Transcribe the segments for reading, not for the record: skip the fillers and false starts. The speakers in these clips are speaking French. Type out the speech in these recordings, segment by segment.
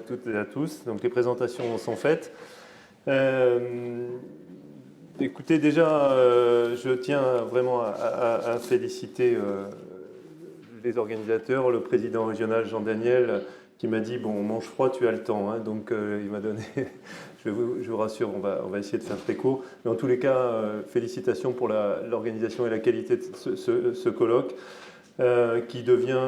toutes et à tous. Donc les présentations sont faites. Écoutez, déjà, je tiens vraiment à féliciter les organisateurs, le président régional Jean-Daniel, qui m'a dit, bon, mange froid, tu as le temps. Hein. Donc il m'a donné, je vous rassure, on va essayer de faire très court. Mais en tous les cas, félicitations pour l'organisation et la qualité de ce colloque. Qui devient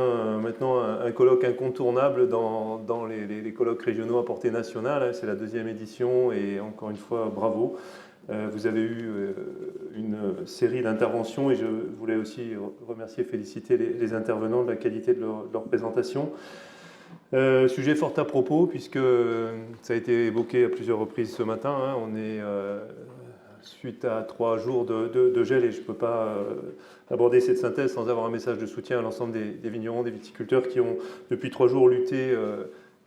maintenant un colloque incontournable dans les colloques régionaux à portée nationale. C'est la 2e édition et encore une fois, bravo. Vous avez eu une série d'interventions et je voulais aussi remercier et féliciter les intervenants de la qualité de leur présentation. Sujet fort à propos puisque ça a été évoqué à plusieurs reprises ce matin. Hein, on est suite à 3 jours de gel et je ne peux pas aborder cette synthèse sans avoir un message de soutien à l'ensemble des vignerons, des viticulteurs qui ont depuis 3 jours lutté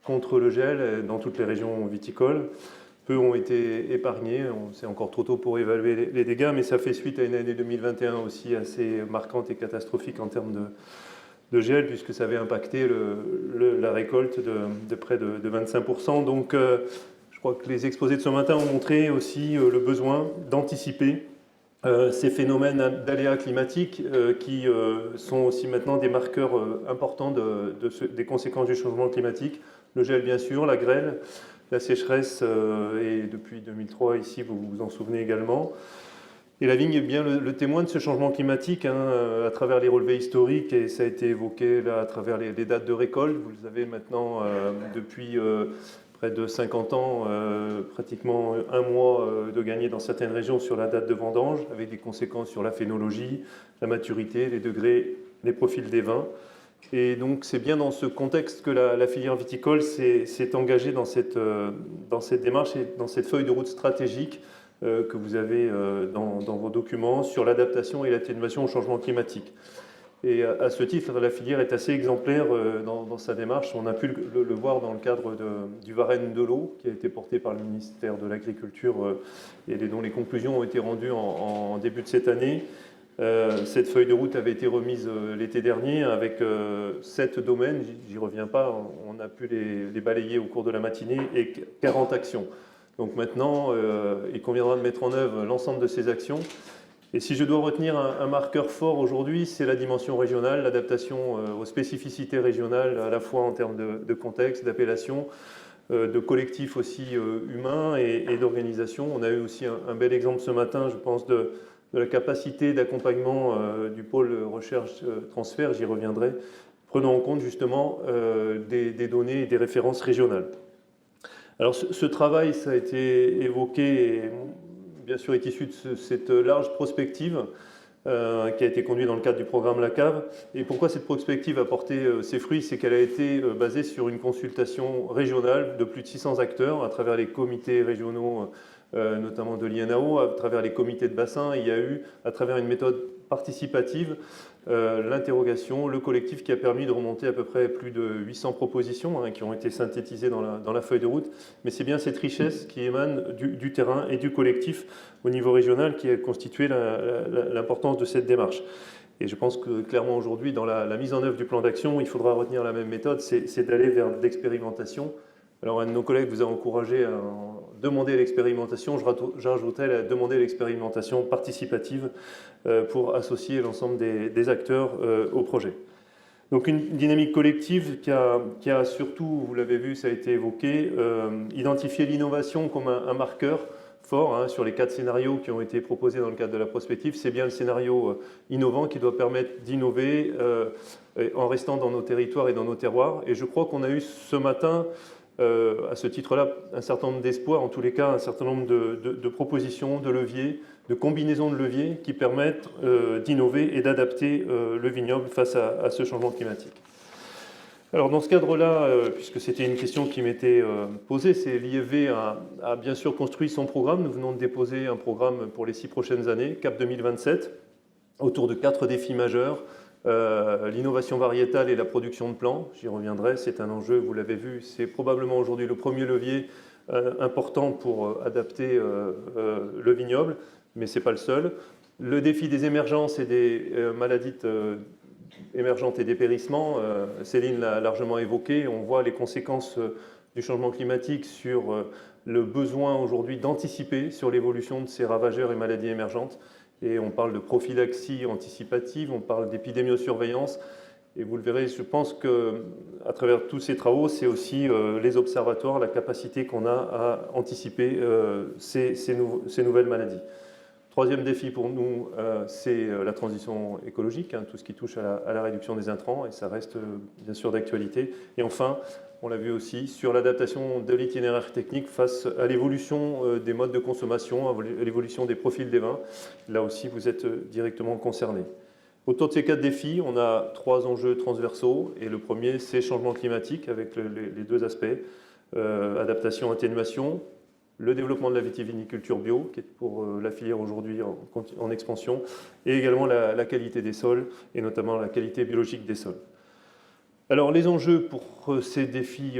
contre le gel dans toutes les régions viticoles. Peu ont été épargnés, c'est encore trop tôt pour évaluer les dégâts, mais ça fait suite à une année 2021 aussi assez marquante et catastrophique en termes de gel, puisque ça avait impacté la récolte de près de 25%. Donc je crois que les exposés de ce matin ont montré aussi le besoin d'anticiper ces phénomènes d'aléas climatiques qui sont aussi maintenant des marqueurs importants des conséquences du changement climatique. Le gel bien sûr, la grêle, la sécheresse et depuis 2003 ici vous vous en souvenez également. Et la vigne est bien le témoin de ce changement climatique hein, à travers les relevés historiques et ça a été évoqué là à travers les dates de récolte. Vous le savez maintenant depuis près de 50 ans, pratiquement un mois de gagné dans certaines régions sur la date de vendange, avec des conséquences sur la phénologie, la maturité, les degrés, les profils des vins. Et donc c'est bien dans ce contexte que la filière viticole s'est engagée dans cette démarche et dans cette feuille de route stratégique que vous avez dans vos documents sur l'adaptation et l'atténuation au changement climatique. Et à ce titre, la filière est assez exemplaire dans sa démarche. On a pu le voir dans le cadre du Varenne de l'eau, qui a été porté par le ministère de l'Agriculture et dont les conclusions ont été rendues en début de cette année. Cette feuille de route avait été remise l'été dernier avec 7 domaines, j'y reviens pas, on a pu les balayer au cours de la matinée, et 40 actions. Donc maintenant, il conviendra de mettre en œuvre l'ensemble de ces actions. Et si je dois retenir un marqueur fort aujourd'hui, c'est la dimension régionale, l'adaptation aux spécificités régionales, à la fois en termes de contexte, d'appellation, de collectifs aussi humains et d'organisation. On a eu aussi un bel exemple ce matin, je pense, de la capacité d'accompagnement du pôle recherche-transfert, j'y reviendrai, prenant en compte justement des données et des références régionales. Alors ce travail, ça a été évoqué, et bien sûr est issu de cette large prospective qui a été conduite dans le cadre du programme La Cave. Et pourquoi cette prospective a porté ses fruits? C'est qu'elle a été basée sur une consultation régionale de plus de 600 acteurs à travers les comités régionaux, notamment de l'INAO, à travers les comités de bassin. Il y a eu, à travers une méthode participative, l'interrogation, le collectif qui a permis de remonter à peu près plus de 800 propositions qui ont été synthétisées dans la feuille de route. Mais c'est bien cette richesse qui émane du terrain et du collectif au niveau régional qui a constitué l'importance de cette démarche. Et je pense que clairement aujourd'hui, dans la mise en œuvre du plan d'action, il faudra retenir la même méthode, c'est d'aller vers l'expérimentation. Alors un de nos collègues vous a encouragé à demander l'expérimentation, j'ajouterais à demander l'expérimentation participative pour associer l'ensemble des acteurs au projet. Donc une dynamique collective qui a surtout, vous l'avez vu, ça a été évoqué, identifié l'innovation comme un marqueur fort sur les 4 scénarios qui ont été proposés dans le cadre de la prospective. C'est bien le scénario innovant qui doit permettre d'innover en restant dans nos territoires et dans nos terroirs. Et je crois qu'on a eu ce matin à ce titre-là, un certain nombre d'espoirs, en tous les cas, un certain nombre de propositions, de leviers, de combinaisons de leviers qui permettent d'innover et d'adapter le vignoble face à ce changement climatique. Alors dans ce cadre-là, puisque c'était une question qui m'était posée, c'est l'IFV a bien sûr construit son programme. Nous venons de déposer un programme pour les 6 prochaines années, CAP 2027, autour de 4 défis majeurs. L'innovation variétale et la production de plants, j'y reviendrai, c'est un enjeu, vous l'avez vu, c'est probablement aujourd'hui le premier levier important pour adapter le vignoble, mais ce n'est pas le seul. Le défi des émergences et des maladies émergentes et dépérissements, Céline l'a largement évoqué, on voit les conséquences du changement climatique, sur le besoin aujourd'hui d'anticiper sur l'évolution de ces ravageurs et maladies émergentes. Et on parle de prophylaxie anticipative, on parle d'épidémiosurveillance. Et vous le verrez, je pense qu'à travers tous ces travaux, c'est aussi les observatoires, la capacité qu'on a à anticiper ces nouvelles maladies. Troisième défi pour nous, c'est la transition écologique, hein, tout ce qui touche à la réduction des intrants, et ça reste bien sûr d'actualité. Et enfin, on l'a vu aussi, sur l'adaptation de l'itinéraire technique face à l'évolution des modes de consommation, à l'évolution des profils des vins. Là aussi, vous êtes directement concernés. Autour de ces 4 défis, on a 3 enjeux transversaux, et le premier, c'est changement climatique, avec les 2 aspects, adaptation, atténuation, le développement de la vitiviniculture bio, qui est pour la filière aujourd'hui en expansion, et également la qualité des sols, et notamment la qualité biologique des sols. Alors les enjeux pour ces défis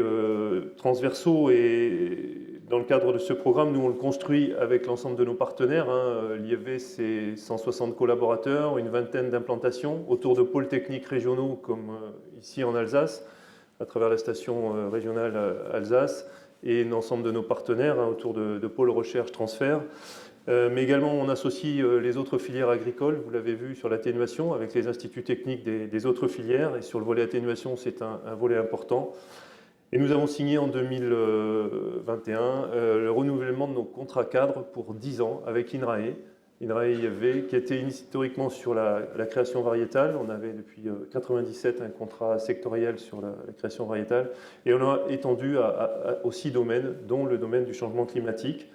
transversaux, et dans le cadre de ce programme, nous on le construit avec l'ensemble de nos partenaires. Hein. L'IFV, c'est 160 collaborateurs, une vingtaine d'implantations autour de pôles techniques régionaux comme ici en Alsace, à travers la station régionale Alsace, et l'ensemble de nos partenaires hein, autour de pôles recherche transfert. Mais également, on associe les autres filières agricoles, vous l'avez vu sur l'atténuation, avec les instituts techniques des autres filières. Et sur le volet atténuation, c'est un volet important. Et nous avons signé en 2021 le renouvellement de nos contrats cadres pour 10 ans avec INRAE IFV, qui était historiquement sur la création variétale. On avait depuis 1997 un contrat sectoriel sur la création variétale. Et on l'a étendu aux 6 domaines, dont le domaine du changement climatique,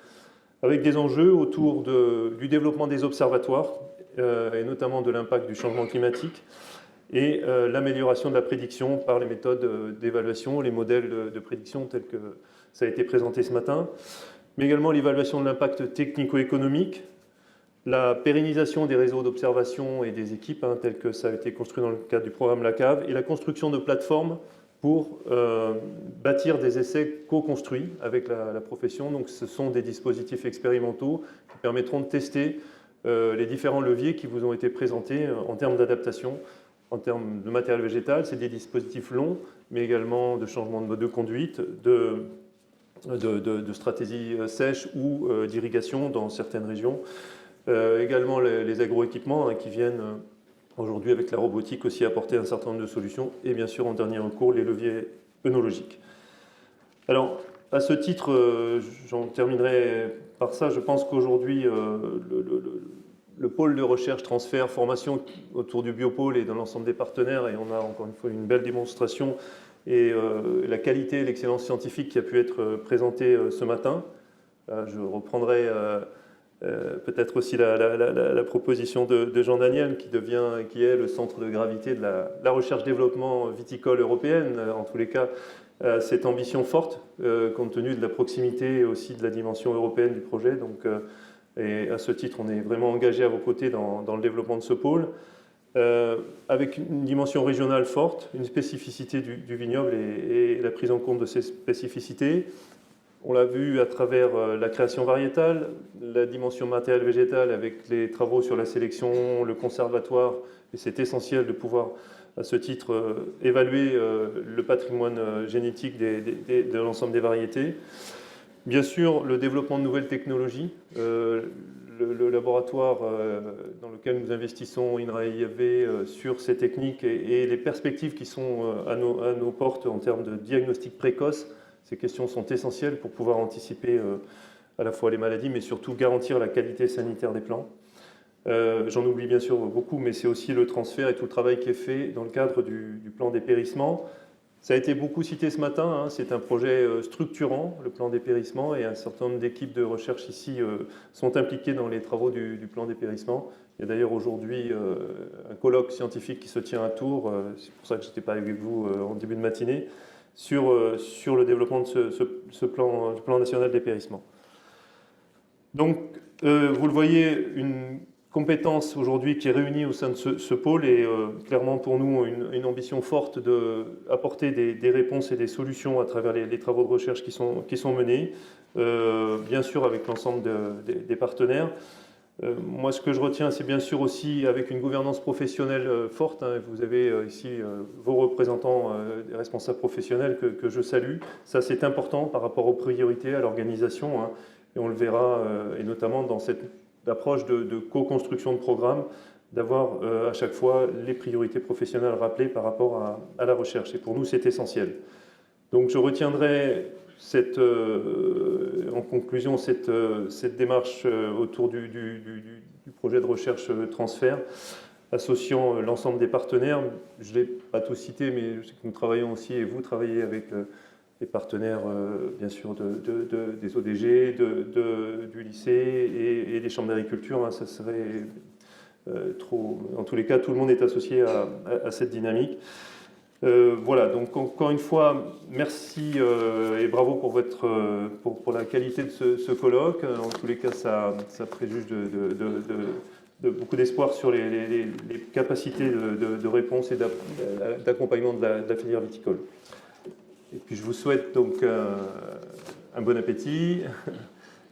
avec des enjeux autour du développement des observatoires, et notamment de l'impact du changement climatique, et l'amélioration de la prédiction par les méthodes d'évaluation, les modèles de prédiction tels que ça a été présenté ce matin, mais également l'évaluation de l'impact technico-économique, la pérennisation des réseaux d'observation et des équipes, hein, tels que ça a été construit dans le cadre du programme LACAV, et la construction de plateformes pour bâtir des essais co-construits avec la profession. Donc ce sont des dispositifs expérimentaux qui permettront de tester les différents leviers qui vous ont été présentés en termes d'adaptation, en termes de matériel végétal. C'est des dispositifs longs, mais également de changement de mode de conduite, de stratégie sèche ou d'irrigation dans certaines régions. Également les agroéquipements hein, qui viennent aujourd'hui avec la robotique aussi apporter un certain nombre de solutions, et bien sûr en dernier recours les leviers œnologiques. Alors à ce titre, j'en terminerai par ça, je pense qu'aujourd'hui le pôle de recherche, transfert, formation autour du biopôle et dans l'ensemble des partenaires, et on a encore une fois une belle démonstration, et la qualité et l'excellence scientifique qui a pu être présentée ce matin. Je reprendrai peut-être aussi la proposition de Jean Daniel, qui est le centre de gravité de la recherche-développement viticole européenne. En tous les cas, cette ambition forte, compte tenu de la proximité et aussi de la dimension européenne du projet. Donc, et à ce titre, on est vraiment engagé à vos côtés dans le développement de ce pôle, avec une dimension régionale forte, une spécificité du vignoble et la prise en compte de ces spécificités. On l'a vu à travers la création variétale, la dimension matérielle végétale avec les travaux sur la sélection, le conservatoire, et c'est essentiel de pouvoir, à ce titre, évaluer le patrimoine génétique de l'ensemble des variétés. Bien sûr, le développement de nouvelles technologies, le laboratoire dans lequel nous investissons, INRAE IFV, sur ces techniques et les perspectives qui sont à nos portes en termes de diagnostic précoce. Ces questions sont essentielles pour pouvoir anticiper à la fois les maladies, mais surtout garantir la qualité sanitaire des plants. J'en oublie bien sûr beaucoup, mais c'est aussi le transfert et tout le travail qui est fait dans le cadre du plan dépérissement. Ça a été beaucoup cité ce matin, hein, c'est un projet structurant, le plan dépérissement, et un certain nombre d'équipes de recherche ici sont impliquées dans les travaux du plan dépérissement. Il y a d'ailleurs aujourd'hui un colloque scientifique qui se tient à Tours, c'est pour ça que je n'étais pas avec vous en début de matinée, sur le développement de ce plan national dépérissement. Donc, vous le voyez, une compétence aujourd'hui qui est réunie au sein de ce pôle, et clairement pour nous une ambition forte d'apporter des réponses et des solutions à travers les travaux de recherche qui sont menés, bien sûr avec l'ensemble des partenaires. Moi, ce que je retiens, c'est bien sûr aussi avec une gouvernance professionnelle forte. Hein. Vous avez ici vos représentants, des responsables professionnels que je salue. Ça, c'est important par rapport aux priorités, à l'organisation. Hein. Et on le verra, et notamment dans cette approche de co-construction de programme, d'avoir à chaque fois les priorités professionnelles rappelées par rapport à la recherche. Et pour nous, c'est essentiel. Donc je retiendrai en conclusion cette démarche autour du projet de recherche transfert, associant l'ensemble des partenaires. Je ne l'ai pas tous cité, mais je sais que nous travaillons aussi, et vous travaillez avec les partenaires, bien sûr, des ODG, du lycée et des chambres d'agriculture. Hein, ça serait trop... En tous les cas, tout le monde est associé à cette dynamique. Voilà, donc encore une fois, merci et bravo pour la qualité de ce colloque. En tous les cas, ça préjuge de beaucoup d'espoir sur les capacités de réponse et d'accompagnement de la filière viticole. Et puis je vous souhaite donc un bon appétit.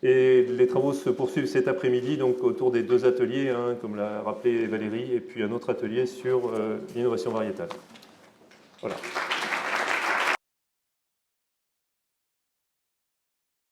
Et les travaux se poursuivent cet après-midi donc autour des 2 ateliers, hein, comme l'a rappelé Valérie, et puis un autre atelier sur l'innovation variétale. Voilà.